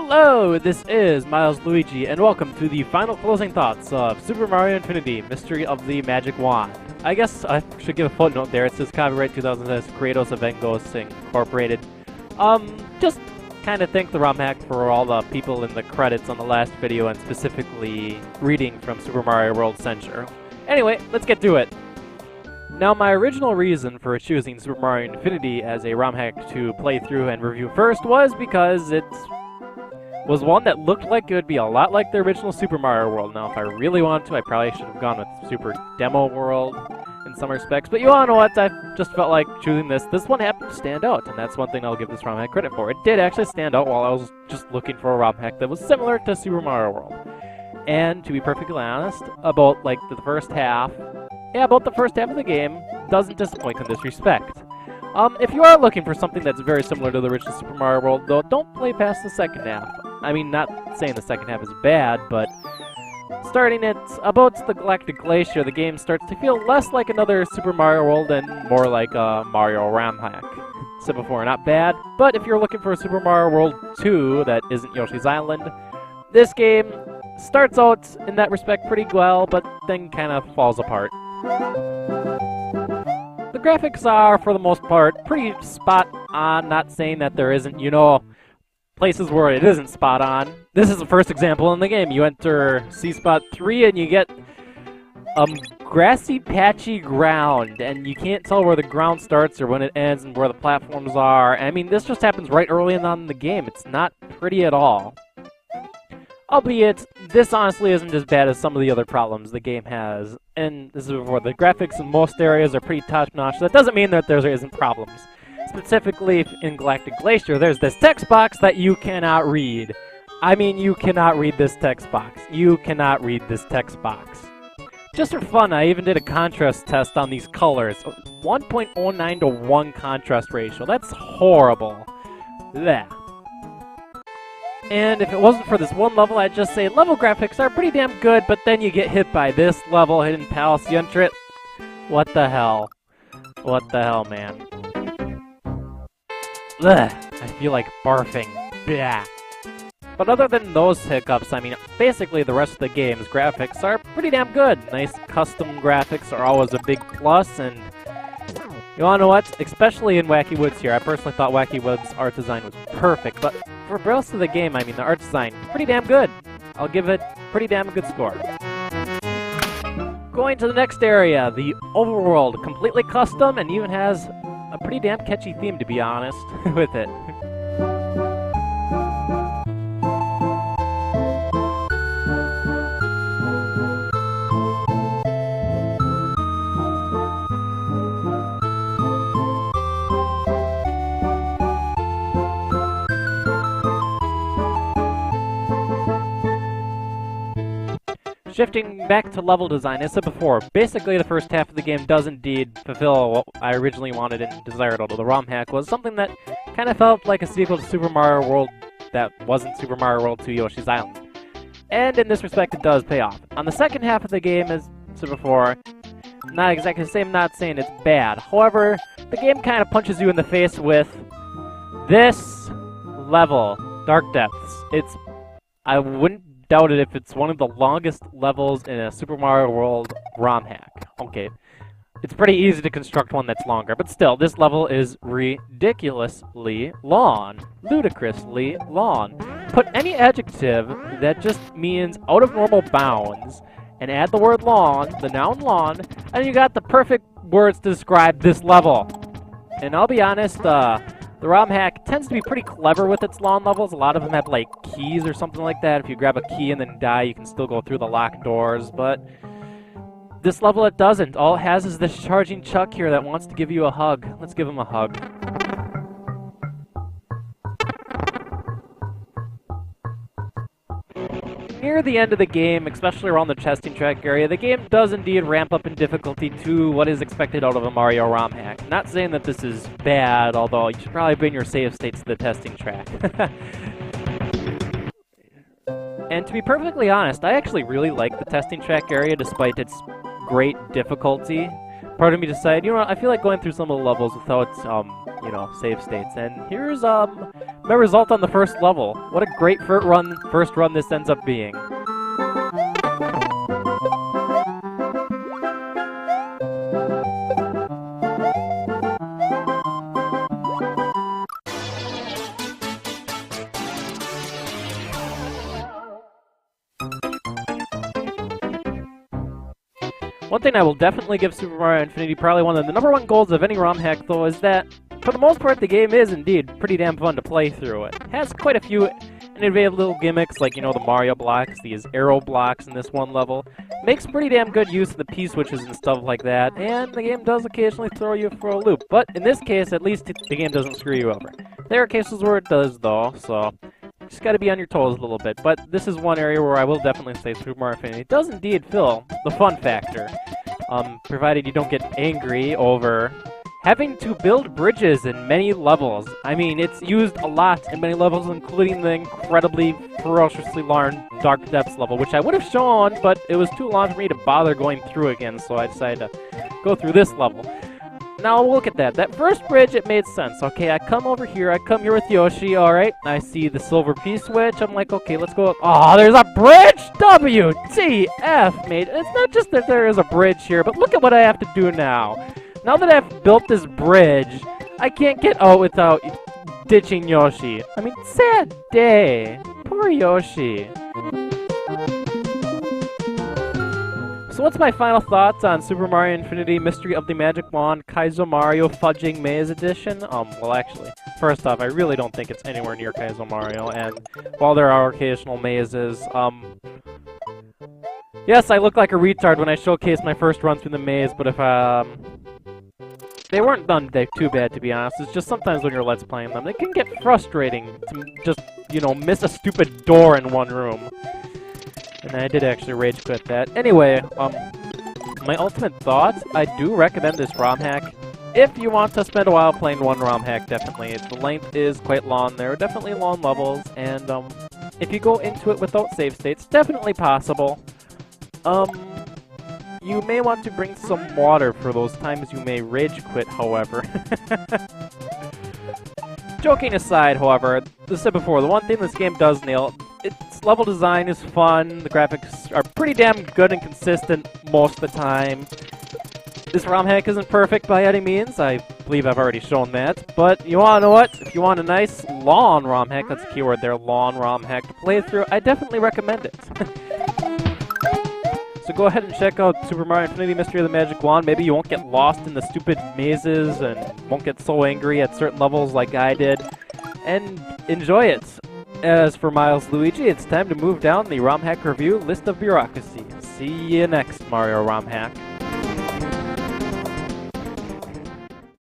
Hello, this is MilesLuigi, and welcome to the final closing thoughts of Super Mario Infinity, Mystery of the Magic Wand. I guess I should give a footnote there. It says copyright 2006, Kratos of Engos Incorporated. Just kind of thank the ROM hack for all the people in the credits on the last video, and specifically reading from Super Mario World censure. Anyway, let's get to it. Now, my original reason for choosing Super Mario Infinity as a ROM hack to play through and review first was because it was one that looked like it would be a lot like the original Super Mario World. Now, if I really wanted to, I probably should have gone with Super Demo World in some respects, but you all know what, I just felt like choosing this. This one happened to stand out, and that's one thing I'll give this ROM hack credit for. It did actually stand out while I was just looking for a ROM hack that was similar to Super Mario World. And to be perfectly honest, about the first half of the game doesn't disappoint in this respect. If you are looking for something that's very similar to the original Super Mario World, though, don't play past the second half. I mean, not saying the second half is bad, but starting at about the Galactic Glacier, the game starts to feel less like another Super Mario World and more like a Mario ROM hack. Said before, not bad, but if you're looking for a Super Mario World 2 that isn't Yoshi's Island, this game starts out in that respect pretty well, but then kind of falls apart. The graphics are, for the most part, pretty spot on, not saying that there isn't, places where it isn't spot on. This is the first example in the game. You enter C-Spot 3 and you get grassy, patchy ground, and you can't tell where the ground starts or when it ends and where the platforms are. I mean, this just happens right early on in the game. It's not pretty at all. Albeit, this honestly isn't as bad as some of the other problems the game has. And this is before, the graphics in most areas are pretty top-notch. That doesn't mean that there isn't problems. Specifically, in Galactic Glacier, there's this text box that you cannot read. I mean, you cannot read this text box. You cannot read this text box. Just for fun, I even did a contrast test on these colors. 1.09 to 1 contrast ratio. That's horrible. Blech. And if it wasn't for this one level, I'd just say level graphics are pretty damn good, but then you get hit by this level, Hidden Palace, you enter it. What the hell? What the hell, man? Ugh, I feel like barfing. Blah. But other than those hiccups, I mean, basically the rest of the game's graphics are pretty damn good. Nice custom graphics are always a big plus, and you wanna know what? Especially in Wacky Woods here, I personally thought Wacky Woods' art design was perfect, but for the rest of the game, I mean, the art design, pretty damn good. I'll give it pretty damn good score. Going to the next area, the Overworld, completely custom and even has a pretty damn catchy theme, to be honest, with it. Shifting back to level design, as I said before, basically the first half of the game does indeed fulfill what I originally wanted and desired, although the ROM hack was something that kind of felt like a sequel to Super Mario World that wasn't Super Mario World 2 Yoshi's Island. And in this respect, it does pay off. On the second half of the game, as I said before, not exactly the same, not saying it's bad. However, the game kind of punches you in the face with this level, Dark Depths. I wouldn't doubt it if it's one of the longest levels in a Super Mario World ROM hack. Okay, it's pretty easy to construct one that's longer, but still, this level is ridiculously long. Ludicrously long. Put any adjective that just means out of normal bounds, and add the word long, the noun long, and you got the perfect words to describe this level. And I'll be honest, the ROM hack tends to be pretty clever with its lawn levels. A lot of them have, like, keys or something like that. If you grab a key and then die, you can still go through the locked doors, but this level it doesn't. All it has is this charging Chuck here that wants to give you a hug. Let's give him a hug. Near the end of the game, especially around the testing track area, the game does indeed ramp up in difficulty to what is expected out of a Mario ROM hack. Not saying that this is bad, although you should probably bring your save states to the testing track. And to be perfectly honest, I actually really like the testing track area despite its great difficulty. part of me decided, you know what, I feel like going through some of the levels without, you know, save states. And here's, my result on the first level. What a great first run this ends up being. One thing I will definitely give Super Mario Infinity, probably one of the #1 goals of any ROM hack, though, is that, for the most part, the game is indeed pretty damn fun to play through. It has quite a few innovative little gimmicks, like, you know, the Mario blocks, these arrow blocks in this one level. Makes pretty damn good use of the P-switches and stuff like that, and the game does occasionally throw you for a loop. But in this case, at least the game doesn't screw you over. There are cases where it does, though, so just gotta be on your toes a little bit. But this is one area where I will definitely say Super Mario Infinity does indeed fill the fun factor. Provided you don't get angry over having to build bridges in many levels. I mean, it's used a lot in many levels, including the incredibly, ferociously large Dark Depths level, which I would have shown, but it was too long for me to bother going through again, so I decided to go through this level. Now, look at that. That first bridge, it made sense. Okay, I come over here. I come here with Yoshi. All right. I see the silver P-switch. I'm like, okay, let's go. Oh, there's a bridge! WTF, mate. It's not just that there is a bridge here, but look at what I have to do now. Now that I've built this bridge, I can't get out without ditching Yoshi. I mean, sad day. Poor Yoshi. So what's my final thoughts on Super Mario Infinity Mystery of the Magic Wand Kaizo Mario Fudging Maze Edition? Well, actually, first off, I really don't think it's anywhere near Kaizo Mario, and while there are occasional mazes, yes, I look like a retard when I showcase my first run through the maze, but if, they weren't done too bad, to be honest. It's just sometimes when you're Let's Playing them, it can get frustrating to just, you know, miss a stupid door in one room. And I did actually rage quit that. Anyway, my ultimate thoughts, I do recommend this ROM hack. If you want to spend a while playing one ROM hack, definitely. The length is quite long. There are definitely long levels, and if you go into it without save states, definitely possible. You may want to bring some water for those times you may rage quit, however. Joking aside, however, as I said before, the one thing this game does nail, its level design is fun, the graphics are pretty damn good and consistent most of the time. This ROM hack isn't perfect by any means, I believe I've already shown that, but you wanna know what? If you want a nice, long ROM hack, that's a keyword there, long ROM hack to play through, I definitely recommend it. So go ahead and check out Super Mario Infinity Mystery of the Magic Wand. Maybe you won't get lost in the stupid mazes and won't get so angry at certain levels like I did. And enjoy it. As for MilesLuigi, it's time to move down the ROM hack review list of bureaucracy. See you next Mario ROM hack.